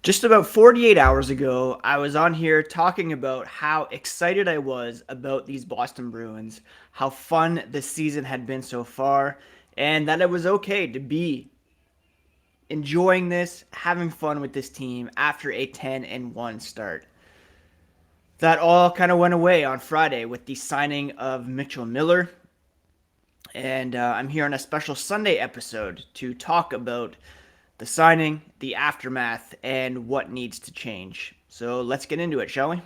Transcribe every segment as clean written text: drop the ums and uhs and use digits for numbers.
Just about 48 hours ago, I was on here talking about how excited I was about these Boston Bruins, how fun this season had been so far, and that it was okay to be enjoying this, having fun with this team after a 10-1 start. That all kind of went away on Friday with the signing of Mitchell Miller, and I'm here on a special Sunday episode to talk about the signing, the aftermath, and what needs to change. So let's get into it, shall we?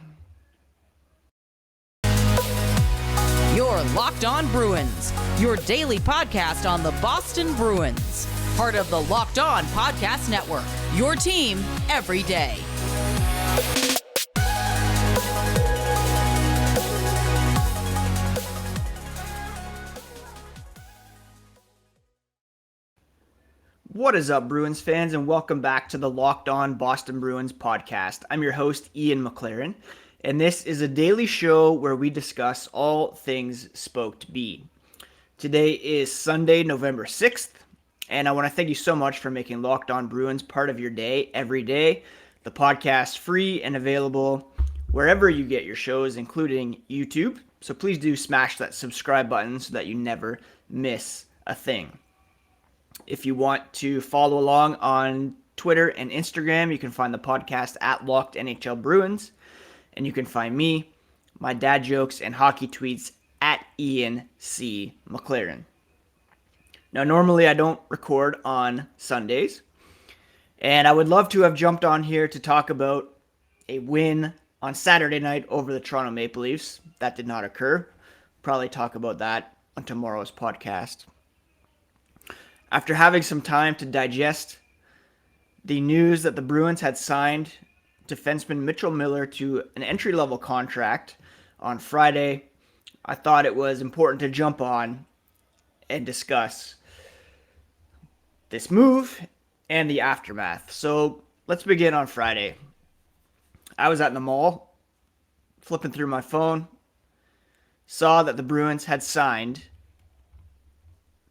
You're Locked On Bruins, your daily podcast on the Boston Bruins. Part of the Locked On Podcast Network, your team every day. What is up, Bruins fans, and welcome back to the Locked On Boston Bruins podcast. I'm your host, Ian McLaren, and this is a daily show where we discuss all things Spoked B. Today is Sunday, November 6th, and I want to thank you so much for making Locked On Bruins part of your day every day. The podcast free and available wherever you get your shows, including YouTube. So please do smash that subscribe button so that you never miss a thing. If you want to follow along on Twitter and Instagram, you can find the podcast at Locked NHL Bruins. And you can find me, my dad jokes, and hockey tweets at Ian C. McLaren. Now, normally I don't record on Sundays. And I would love to have jumped on here to talk about a win on Saturday night over the Toronto Maple Leafs. That did not occur. Probably talk about that on tomorrow's podcast. After having some time to digest the news that the Bruins had signed defenseman Mitchell Miller to an entry-level contract on Friday, I thought it was important to jump on and discuss this move and the aftermath. So let's begin on Friday. I was at the mall, flipping through my phone, saw that the Bruins had signed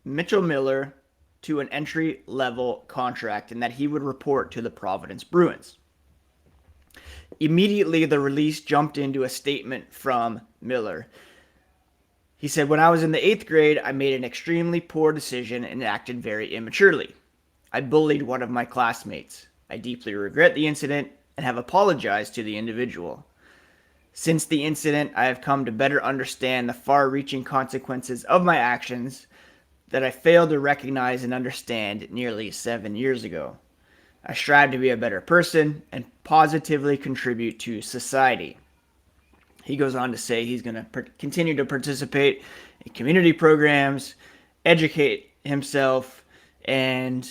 Mitchell Miller to an entry-level contract and that he would report to the Providence Bruins. Immediately, the release jumped into a statement from Miller. He said, "When I was in the 8th grade, I made an extremely poor decision and acted very immaturely. I bullied one of my classmates. I deeply regret the incident and have apologized to the individual. Since the incident, I have come to better understand the far-reaching consequences of my actions that I failed to recognize and understand nearly 7 years ago. I strive to be a better person and positively contribute to society." He goes on to say he's going to continue to participate in community programs, educate himself, and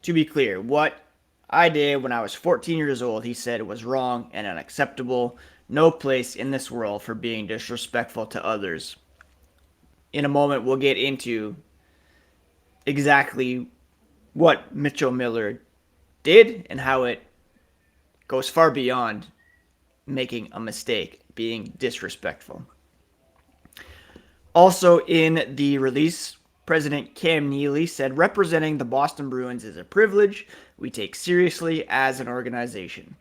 to be clear, what I did when I was 14 years old, he said, was wrong and unacceptable. No place in this world for being disrespectful to others. In a moment, we'll get into exactly what Mitchell Miller did and how it goes far beyond making a mistake, being disrespectful. Also in the release, President Cam Neely said, "Representing the Boston Bruins is a privilege we take seriously as an organization.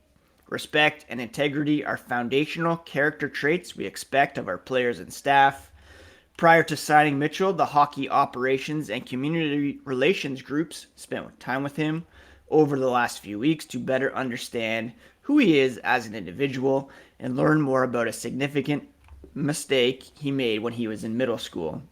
Respect and integrity are foundational character traits we expect of our players and staff." Prior to signing Mitchell, the hockey operations and community relations groups spent time with him over the last few weeks to better understand who he is as an individual and learn more about a significant mistake he made when he was in middle school.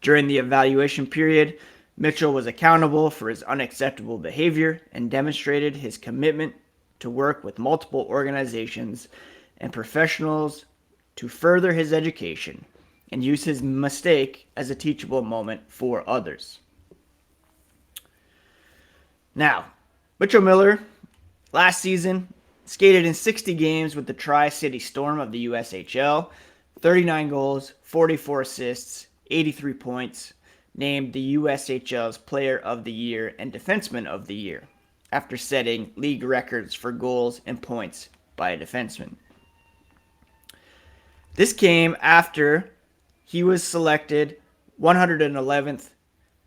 During the evaluation period, Mitchell was accountable for his unacceptable behavior and demonstrated his commitment to work with multiple organizations and professionals to further his education and use his mistake as a teachable moment for others. Now, Mitchell Miller, last season, skated in 60 games with the Tri-City Storm of the USHL, 39 goals, 44 assists, 83 points, named the USHL's Player of the Year and Defenseman of the Year, after setting league records for goals and points by a defenseman. This came after he was selected 111th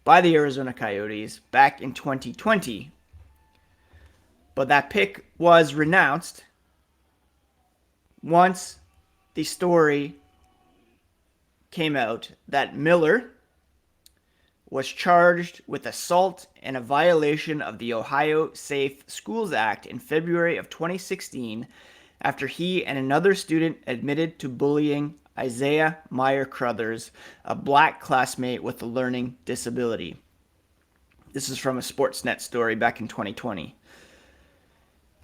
by the Arizona Coyotes back in 2020 But that pick was renounced once the story came out that Miller was charged with assault and a violation of the Ohio Safe Schools Act in February of 2016 after he and another student admitted to bullying Isaiah Meyer-Crothers, a black classmate with a learning disability. This is from a Sportsnet story back in 2020.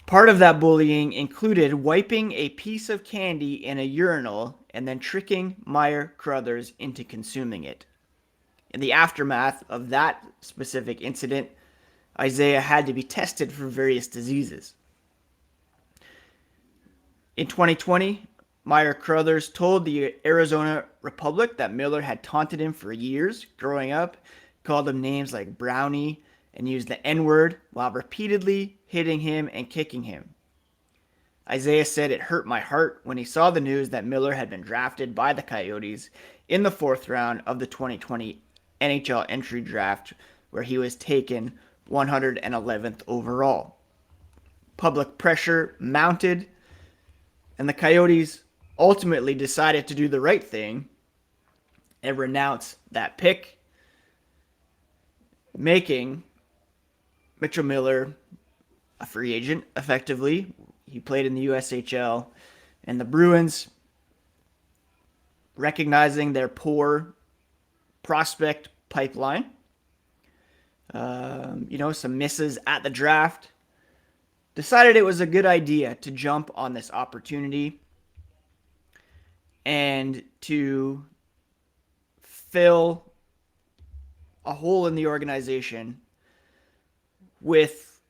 Part of that bullying included wiping a piece of candy in a urinal and then tricking Meyer-Crothers into consuming it. In the aftermath of that specific incident, Isaiah had to be tested for various diseases. In 2020, Meyer-Crothers told the Arizona Republic that Miller had taunted him for years growing up, called him names like Brownie, and used the N-word while repeatedly hitting him and kicking him. Isaiah said it hurt my heart when he saw the news that Miller had been drafted by the Coyotes in the 4th round of the 2020 NHL Entry Draft, where he was taken 111th overall. Public pressure mounted, and the Coyotes ultimately decided to do the right thing and renounce that pick, making Mitchell Miller a free agent, effectively. He played in the USHL, and the Bruins, recognizing their poor prospect pipeline, some misses at the draft, decided it was a good idea to jump on this opportunity and to fill a hole in the organization with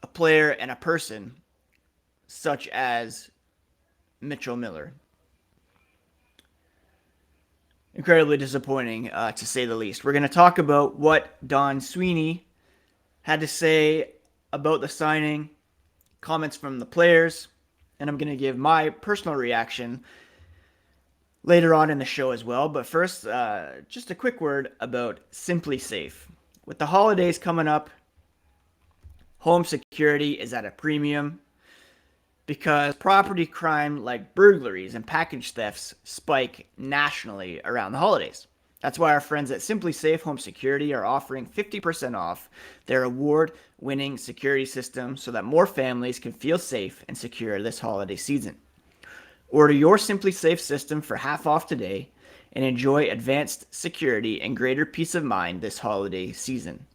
a player and a person such as Mitchell Miller. Incredibly disappointing, to say the least. We're going to talk about what Don Sweeney had to say about the signing, comments from the players, and I'm going to give my personal reaction later on in the show as well. But first, just a quick word about Simply Safe. With the holidays coming up, home security is at a premium because property crime like burglaries and package thefts spike nationally around the holidays. That's why our friends at Simply Safe Home Security are offering 50% off their award-winning security system so that more families can feel safe and secure this holiday season. Order your Simply Safe system for half off today and enjoy advanced security and greater peace of mind this holiday season.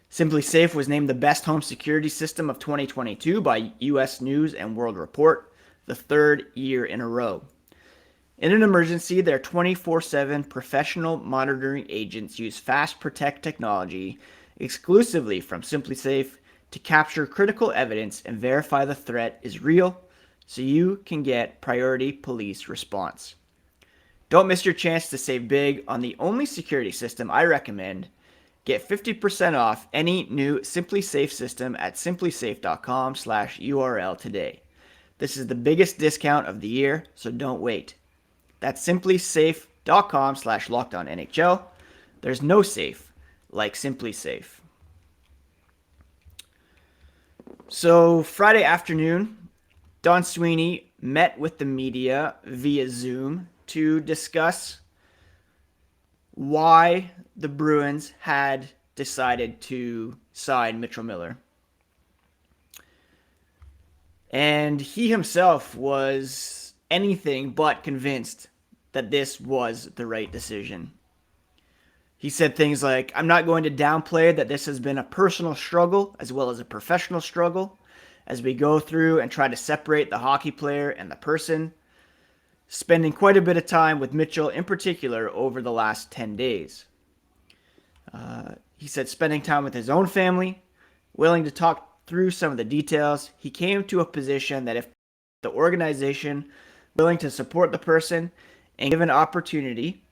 Simply Safe was named the best home security system of 2022 by U.S. News and World Report, the 3rd year in a row. In an emergency, their 24/7 professional monitoring agents use Fast Protect technology exclusively from Simply Safe to capture critical evidence and verify the threat is real so you can get priority police response. Don't miss your chance to save big on the only security system I recommend. Get 50% off any new Simply Safe system at simplysafe.com/URL today. This is the biggest discount of the year, so don't wait. That's simplysafe.com/LockedOnNHL. There's no safe like Simply Safe. So Friday afternoon, Don Sweeney met with the media via Zoom to discuss why the Bruins had decided to sign Mitchell Miller. And he himself was anything but convinced that this was the right decision. He said things like, "I'm not going to downplay that this has been a personal struggle as well as a professional struggle as we go through and try to separate the hockey player and the person, spending quite a bit of time with Mitchell in particular over the last 10 days. He said spending time with his own family, willing to talk through some of the details, he came to a position that if the organization willing to support the person and give an opportunity,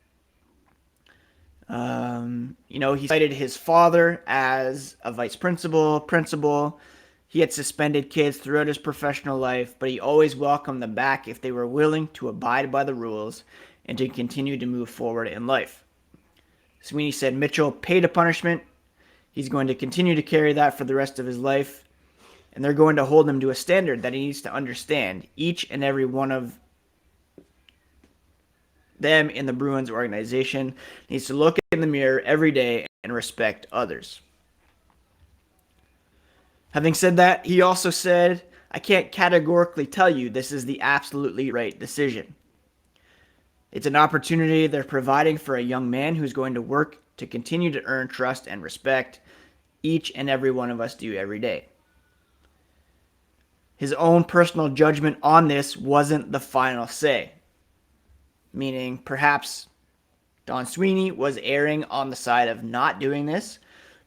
he cited his father as a vice principal. He had suspended kids throughout his professional life, but he always welcomed them back if they were willing to abide by the rules and to continue to move forward in life. Sweeney said Mitchell paid a punishment. He's going to continue to carry that for the rest of his life. And they're going to hold him to a standard that he needs to understand. Each and every one of them in the Bruins organization needs to look in the mirror every day and respect others. Having said that, he also said, I can't categorically tell you this is the absolutely right decision. It's an opportunity they're providing for a young man who's going to work to continue to earn trust and respect. Each and every one of us do every day. His own personal judgment on this wasn't the final say. Meaning, perhaps Don Sweeney was erring on the side of not doing this,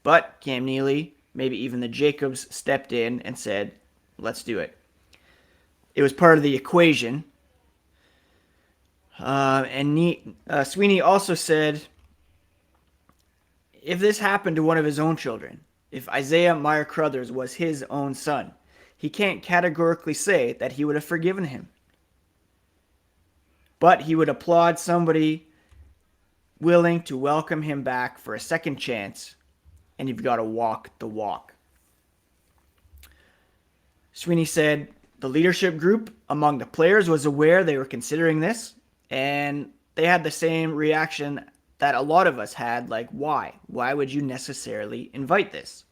but Cam Neely, maybe even the Jacobs, stepped in and said, let's do it. It was part of the equation. Sweeney also said, if this happened to one of his own children, if Isaiah Meyer-Crothers was his own son, he can't categorically say that he would have forgiven him. But he would applaud somebody willing to welcome him back for a second chance, and you've got to walk the walk. Sweeney said the leadership group among the players was aware they were considering this, and they had the same reaction that a lot of us had, like, why? Why would you necessarily invite this?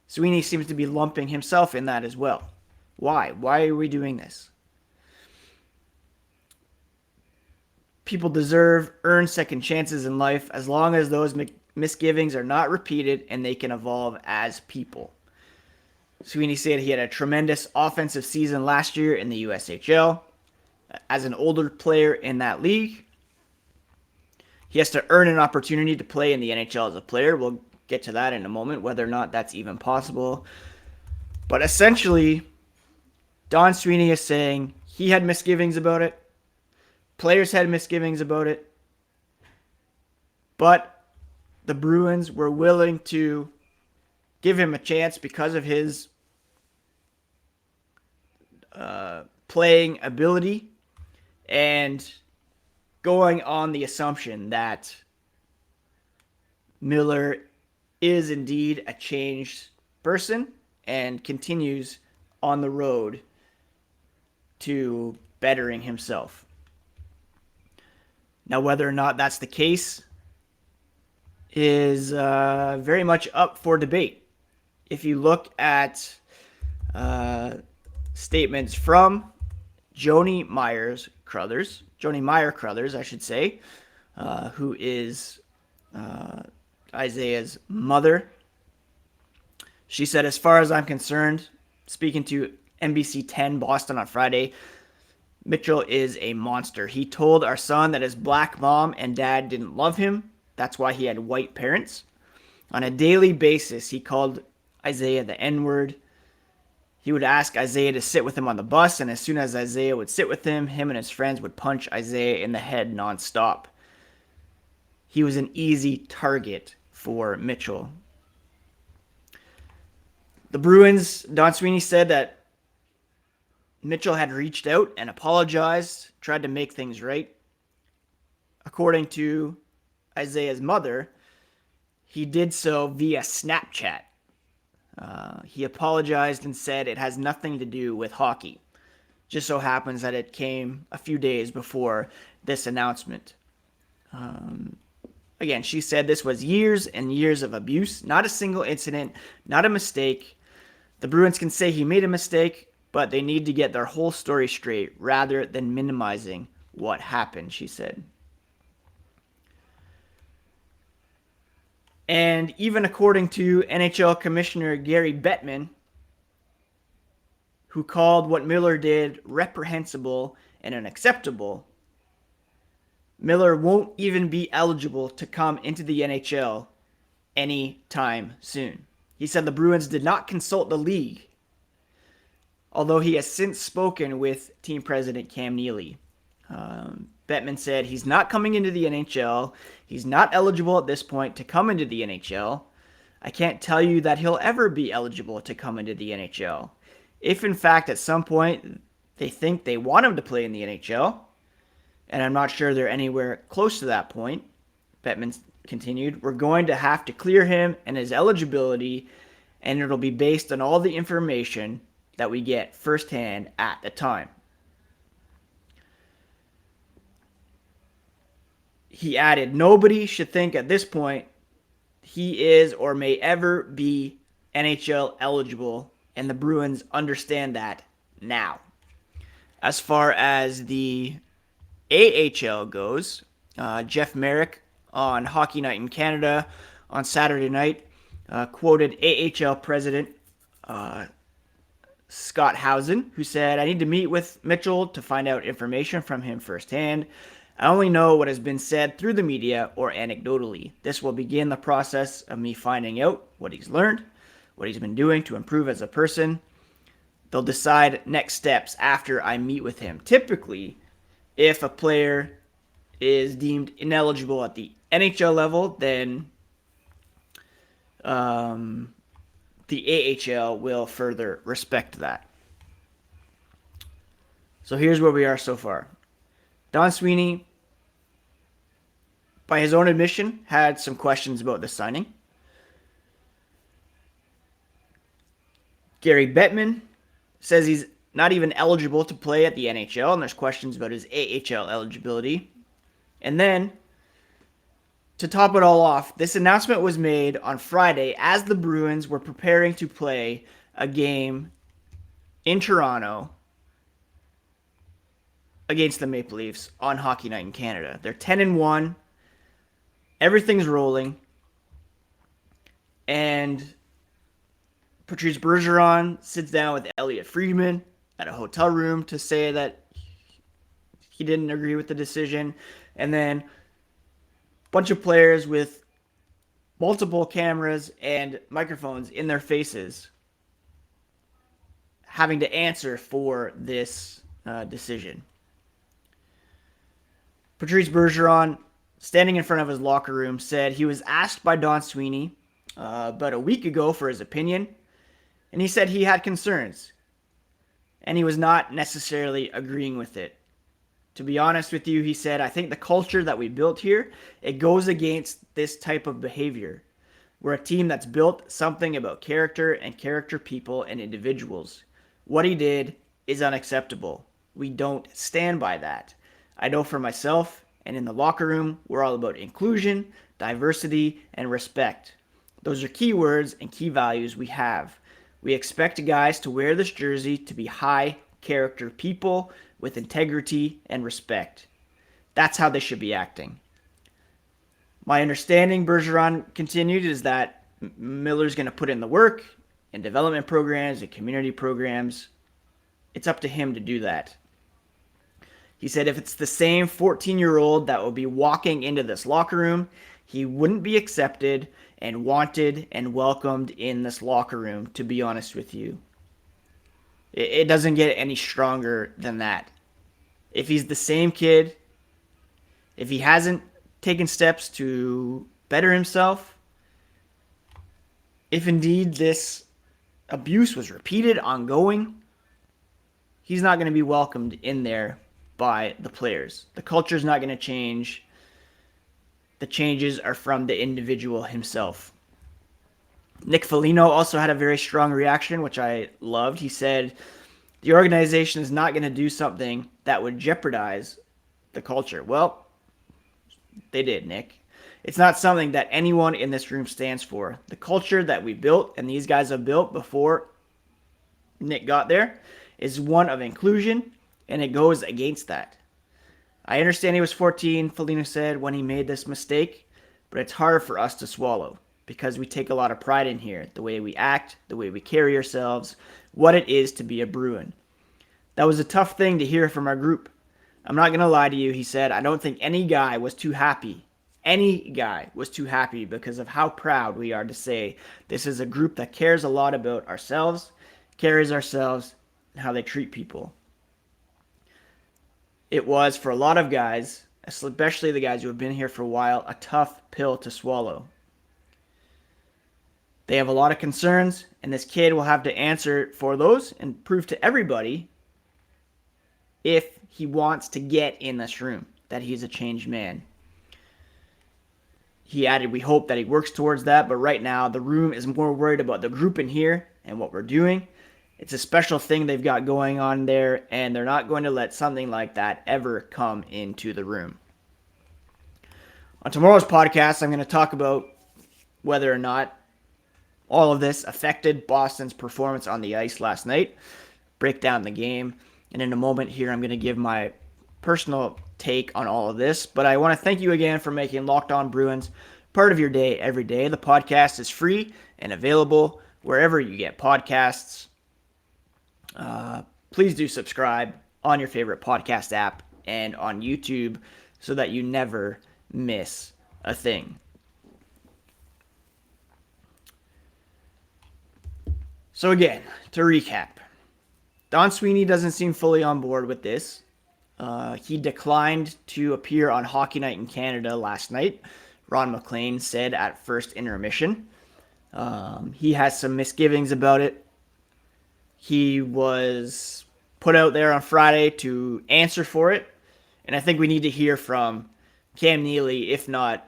Sweeney seems to be lumping himself in that as well. Why? Why are we doing this? People deserve earned second chances in life as long as those misgivings are not repeated and they can evolve as people. Sweeney said he had a tremendous offensive season last year in the USHL. As an older player in that league, he has to earn an opportunity to play in the NHL as a player. We'll get to that in a moment, whether or not that's even possible. But essentially, Don Sweeney is saying he had misgivings about it. Players had misgivings about it. But the Bruins were willing to give him a chance because of his playing ability and going on the assumption that Miller is indeed a changed person and continues on the road to bettering himself. Now, whether or not that's the case is very much up for debate. If you look at statements from Joni Meyer-Crothers, I should say, who is Isaiah's mother. She said, as far as I'm concerned, speaking to NBC 10 Boston on Friday, Mitchell is a monster. He told our son that his black mom and dad didn't love him. That's why he had white parents. On a daily basis, he called Isaiah the N-word. He would ask Isaiah to sit with him on the bus, and as soon as Isaiah would sit with him and his friends would punch Isaiah in the head nonstop. He was an easy target for Mitchell. The Bruins, Don Sweeney said that Mitchell had reached out and apologized, tried to make things right. According to Isaiah's mother, he did so via Snapchat. He apologized and said it has nothing to do with hockey. Just so happens that it came a few days before this announcement. Again, she said this was years and years of abuse, not a single incident, not a mistake. The Bruins can say he made a mistake, but they need to get their whole story straight rather than minimizing what happened, she said. And even according to NHL Commissioner Gary Bettman, who called what Miller did reprehensible and unacceptable, Miller won't even be eligible to come into the NHL anytime soon. He said the Bruins did not consult the league, although he has since spoken with team president Cam Neely. Bettman said he's not coming into the NHL. He's not eligible at this point to come into the NHL. I can't tell you that he'll ever be eligible to come into the NHL. If in fact at some point they think they want him to play in the NHL, and I'm not sure they're anywhere close to that point, Bettman continued, we're going to have to clear him and his eligibility and it'll be based on all the information that we get firsthand at the time. He added, nobody should think at this point he is or may ever be NHL eligible, and the Bruins understand that now. As far as the AHL goes, Jeff Merrick on Hockey Night in Canada on Saturday night quoted AHL president Scott Housen, who said, I need to meet with Mitchell to find out information from him firsthand. I only know what has been said through the media or anecdotally. This will begin the process of me finding out what he's learned, what he's been doing to improve as a person. They'll decide next steps after I meet with him. Typically, if a player is deemed ineligible at the NHL level, then the AHL will further respect that. So here's where we are so far. Don Sweeney, by his own admission, had some questions about the signing. Gary Bettman says he's not even eligible to play at the NHL, and there's questions about his AHL eligibility. And then, to top it all off, this announcement was made on Friday as the Bruins were preparing to play a game in Toronto against the Maple Leafs on Hockey Night in Canada. They're 10-1. Everything's rolling. And Patrice Bergeron sits down with Elliot Friedman at a hotel room to say that he didn't agree with the decision. And then a bunch of players with multiple cameras and microphones in their faces having to answer for this decision. Patrice Bergeron, standing in front of his locker room, said he was asked by Don Sweeney about a week ago for his opinion, and he said he had concerns, and he was not necessarily agreeing with it. To be honest with you, he said, I think the culture that we built here, it goes against this type of behavior. We're a team that's built something about character and character people and individuals. What he did is unacceptable. We don't stand by that. I know for myself, and in the locker room, we're all about inclusion, diversity, and respect. Those are key words and key values we have. We expect guys to wear this jersey to be high character people with integrity and respect. That's how they should be acting. My understanding, Bergeron continued, is that Miller's going to put in the work in development programs and community programs. It's up to him to do that. He said if it's the same 14-year-old that will be walking into this locker room, he wouldn't be accepted and wanted and welcomed in this locker room, to be honest with you. It doesn't get any stronger than that. If he's the same kid, if he hasn't taken steps to better himself, if indeed this abuse was repeated, ongoing, he's not going to be welcomed in there by the players. The culture is not going to change. The changes are from the individual himself. Nick Foligno also had a very strong reaction, which I loved. He said, the organization is not going to do something that would jeopardize the culture. Well, they did, Nick. It's not something that anyone in this room stands for. The culture that we built and these guys have built before Nick got there is one of inclusion, and it goes against that. I understand he was 14, Foligno said, when he made this mistake, but it's hard for us to swallow because we take a lot of pride in here, the way we act, the way we carry ourselves, what it is to be a Bruin. That was a tough thing to hear from our group. I'm not going to lie to you, he said. I don't think any guy was too happy. Any guy was too happy because of how proud we are to say this is a group that cares a lot about ourselves, carries ourselves, and how they treat people. It was, for a lot of guys, especially the guys who have been here for a while, a tough pill to swallow. They have a lot of concerns, and this kid will have to answer for those and prove to everybody if he wants to get in this room that he's a changed man. He added, we hope that he works towards that, but right now the room is more worried about the group in here and what we're doing. It's a special thing they've got going on there, and they're not going to let something like that ever come into the room. On tomorrow's podcast, I'm going to talk about whether or not all of this affected Boston's performance on the ice last night, break down the game, and in a moment here, I'm going to give my personal take on all of this. But I want to thank you again for making Locked On Bruins part of your day every day. The podcast is free and available wherever you get podcasts. Please do subscribe on your favorite podcast app and on YouTube so that you never miss a thing. So again, to recap, Don Sweeney doesn't seem fully on board with this. He declined to appear on Hockey Night in Canada last night, Ron McLean said at first intermission. He has some misgivings about it. He was put out there on Friday to answer for it, and I think we need to hear from Cam Neely, if not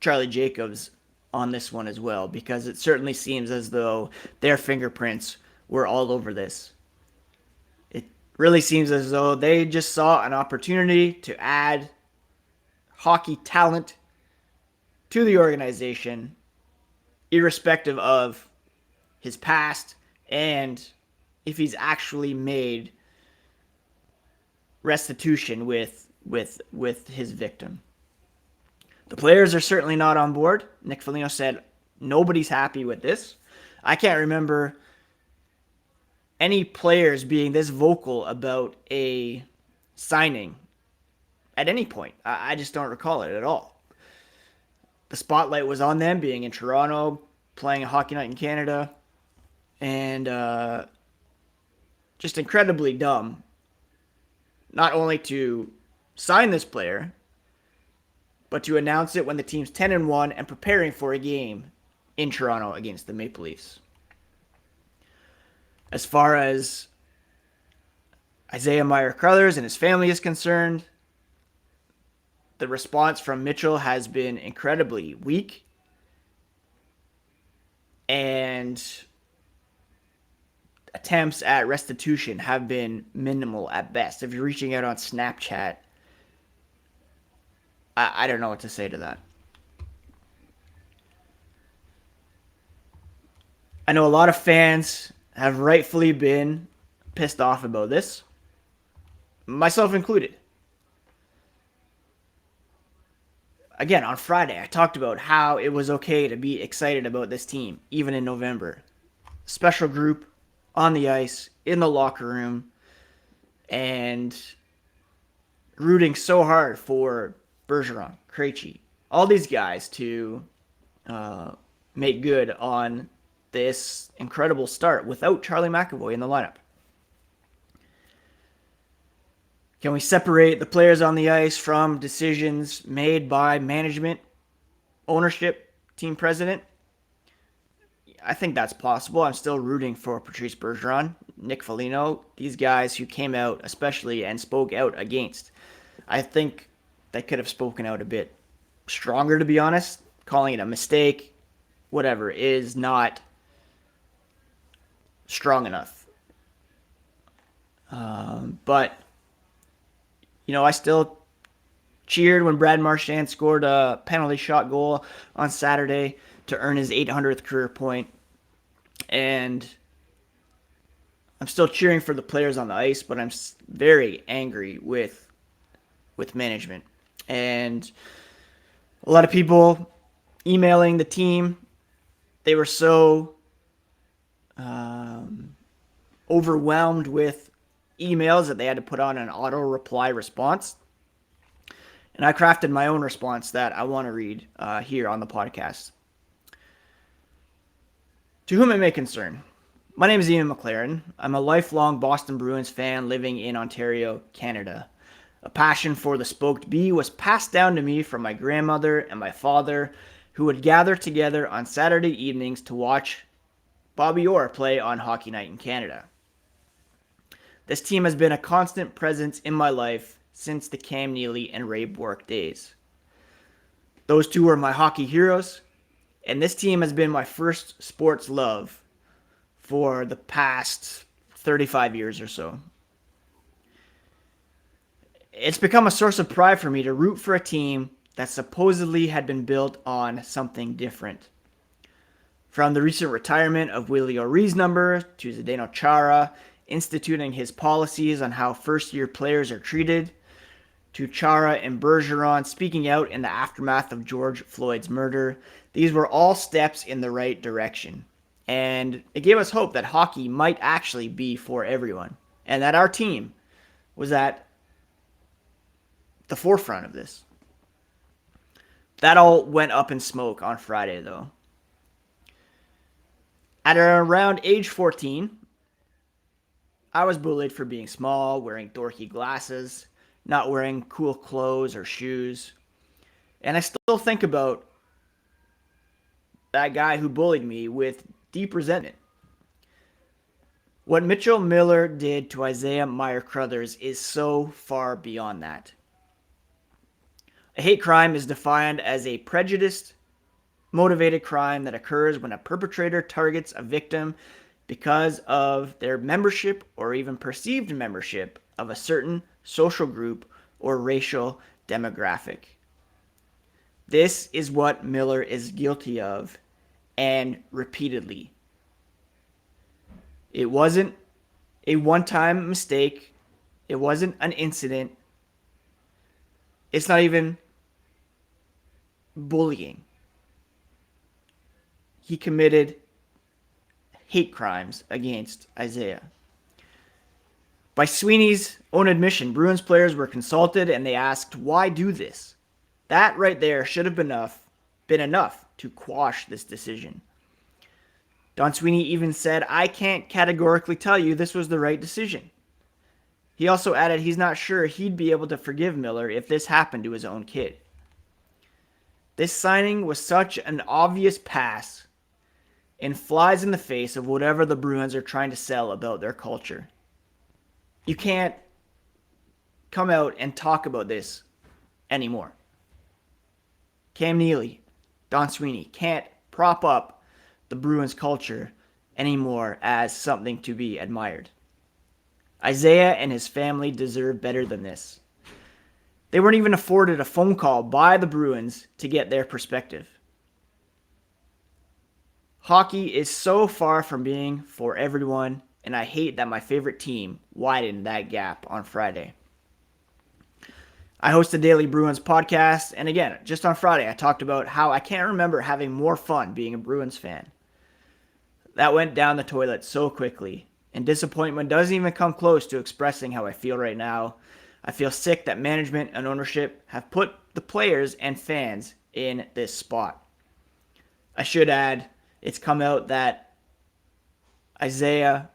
Charlie Jacobs, on this one as well, because it certainly seems as though their fingerprints were all over this. It really seems as though they just saw an opportunity to add hockey talent to the organization, irrespective of his past and if he's actually made restitution with his victim. The players are certainly not on board. Nick Foligno said nobody's happy with this. I can't remember any players being this vocal about a signing at any point. I just don't recall it at all. The spotlight was on them being in Toronto, playing a Hockey Night in Canada, and just incredibly dumb not only to sign this player, but to announce it when the team's 10-1 and preparing for a game in Toronto against the Maple Leafs. As far as Isaiah Meyer-Crothers and his family is concerned, the response from Mitchell has been incredibly weak, and attempts at restitution have been minimal at best. If you're reaching out on Snapchat, I don't know what to say to that. I know a lot of fans have rightfully been pissed off about this, myself included. Again, on Friday, I talked about how it was okay to be excited about this team, even in November. Special group on the ice, in the locker room, and rooting so hard for Bergeron, Krejci, all these guys to make good on this incredible start without Charlie McAvoy in the lineup. Can we separate the players on the ice from decisions made by management, ownership, team president? I think that's possible. I'm still rooting for Patrice Bergeron, Nick Foligno, these guys who came out especially and spoke out against. I think they could have spoken out a bit stronger, to be honest. Calling it a mistake, whatever, is not strong enough. But, I still cheered when Brad Marchand scored a penalty shot goal on Saturday to earn his 800th career point. And I'm still cheering for the players on the ice, but I'm very angry with management. And a lot of people emailing the team, they were so overwhelmed with emails that they had to put on an auto reply response. And I crafted my own response that I want to read here on the podcast. To whom it may concern, my name is Ian McLaren. I'm a lifelong Boston Bruins fan living in Ontario, Canada. A passion for the Spoked Bee was passed down to me from my grandmother and my father, who would gather together on Saturday evenings to watch Bobby Orr play on Hockey Night in Canada. This team has been a constant presence in my life since the Cam Neely and Ray Bourque days. Those two are my hockey heroes, and this team has been my first sports love for the past 35 years or so. It's become a source of pride for me to root for a team that supposedly had been built on something different. From the recent retirement of Willie O'Ree's number to Zdeno Chara instituting his policies on how first-year players are treated, to Chara and Bergeron speaking out in the aftermath of George Floyd's murder, these were all steps in the right direction. And it gave us hope that hockey might actually be for everyone, and that our team was at the forefront of this. That all went up in smoke on Friday, though. At around age 14, I was bullied for being small, wearing dorky glasses, not wearing cool clothes or shoes. And I still think about that guy who bullied me with deep resentment. What Mitchell Miller did to Isaiah Meyer-Crothers is so far beyond that. A hate crime is defined as a prejudiced, motivated crime that occurs when a perpetrator targets a victim because of their membership or even perceived membership of a certain social group or racial demographic. This is what Miller is guilty of, and repeatedly. It wasn't a one-time mistake. It wasn't an incident. It's not even bullying. He committed hate crimes against Isaiah. By Sweeney's own admission, Bruins players were consulted and they asked, why do this? That right there should have been enough to quash this decision. Don Sweeney even said, I can't categorically tell you this was the right decision. He also added he's not sure he'd be able to forgive Miller if this happened to his own kid. This signing was such an obvious pass and flies in the face of whatever the Bruins are trying to sell about their culture. You can't come out and talk about this anymore. Cam Neely, Don Sweeney can't prop up the Bruins culture anymore as something to be admired. Isaiah and his family deserve better than this. They weren't even afforded a phone call by the Bruins to get their perspective. Hockey is so far from being for everyone, and I hate that my favorite team widened that gap on Friday. I host the Daily Bruins podcast, and again, just on Friday, I talked about how I can't remember having more fun being a Bruins fan. That went down the toilet so quickly, and disappointment doesn't even come close to expressing how I feel right now. I feel sick that management and ownership have put the players and fans in this spot. I should add, it's come out that Isaiah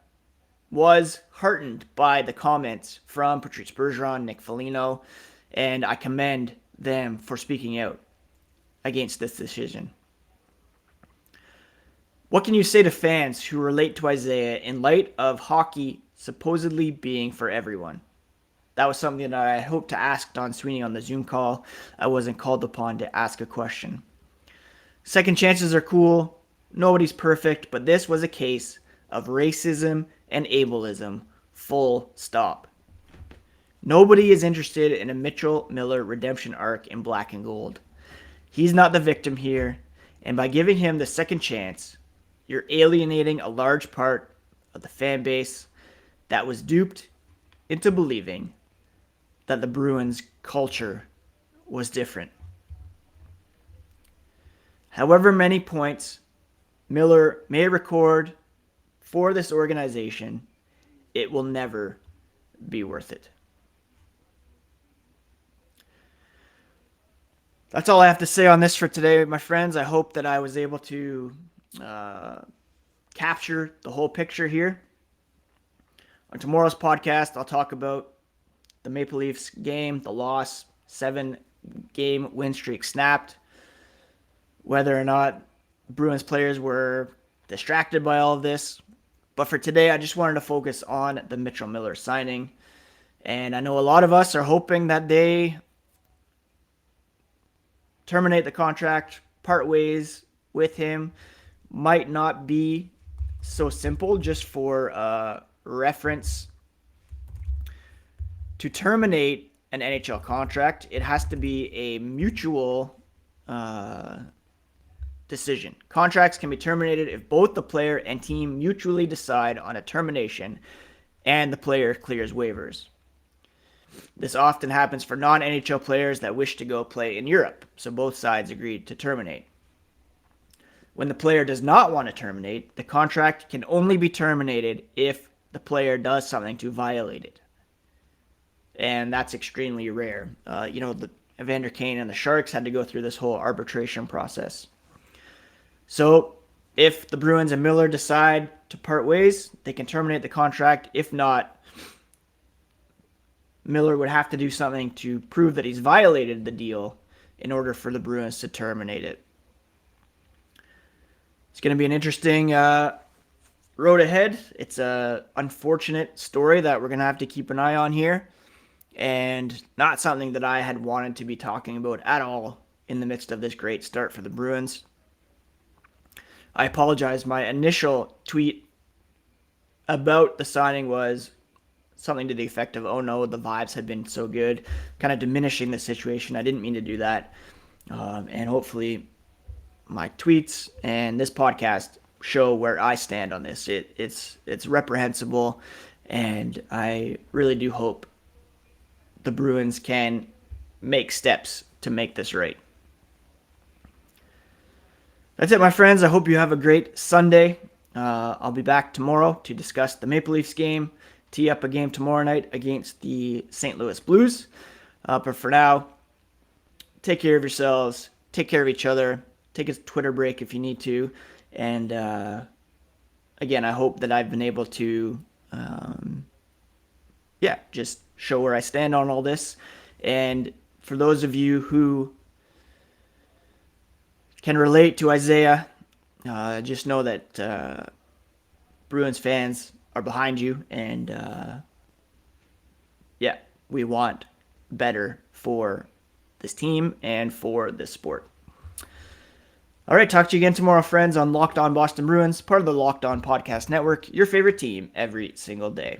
was heartened by the comments from Patrice Bergeron, Nick Foligno, and I commend them for speaking out against this decision. What can you say to fans who relate to Isaiah in light of hockey supposedly being for everyone? That was something that I hoped to ask Don Sweeney on the Zoom call. I wasn't called upon to ask a question. Second chances are cool. Nobody's perfect, but this was a case of racism and ableism, full stop. Nobody is interested in a Mitchell Miller redemption arc in black and gold. He's not the victim here, and by giving him the second chance, you're alienating a large part of the fan base that was duped into believing that the Bruins' culture was different. However many points Miller may record for this organization, it will never be worth it. That's all I have to say on this for today, my friends. I hope that I was able to capture the whole picture here. On tomorrow's podcast, I'll talk about the Maple Leafs game, the loss, 7-game win streak snapped, whether or not Bruins players were distracted by all of this. But for today, I just wanted to focus on the Mitchell Miller signing. And I know a lot of us are hoping that they terminate the contract, part ways with him, might not be so simple. Just for reference, to terminate an NHL contract, it has to be a mutual decision. Contracts can be terminated if both the player and team mutually decide on a termination and the player clears waivers. This often happens for non-NHL players that wish to go play in Europe, so both sides agreed to terminate. When the player does not want to terminate, the contract can only be terminated if the player does something to violate it. And that's extremely rare. The Evander Kane and the Sharks had to go through this whole arbitration process. So if the Bruins and Miller decide to part ways, they can terminate the contract. If not, Miller would have to do something to prove that he's violated the deal in order for the Bruins to terminate it. It's going to be an interesting road ahead. It's an unfortunate story that we're going to have to keep an eye on here, and not something that I had wanted to be talking about at all in the midst of this great start for the Bruins. I apologize. My initial tweet about the signing was something to the effect of, oh no, the vibes have been so good, kind of diminishing the situation. I didn't mean to do that. And hopefully my tweets and this podcast show where I stand on this. It's reprehensible, and I really do hope the Bruins can make steps to make this right. That's it, my friends. I hope you have a great Sunday. I'll be back tomorrow to discuss the Maple Leafs game, tee up a game tomorrow night against the St. Louis Blues. But for now, take care of yourselves, take care of each other, take a Twitter break if you need to. And again, I hope that I've been able to just show where I stand on all this. And for those of you who can relate to Isaiah, just know that Bruins fans are behind you, and we want better for this team and for this sport. All right, talk to you again tomorrow, friends, on Locked On Boston Bruins, part of the Locked On Podcast Network, your favorite team every single day.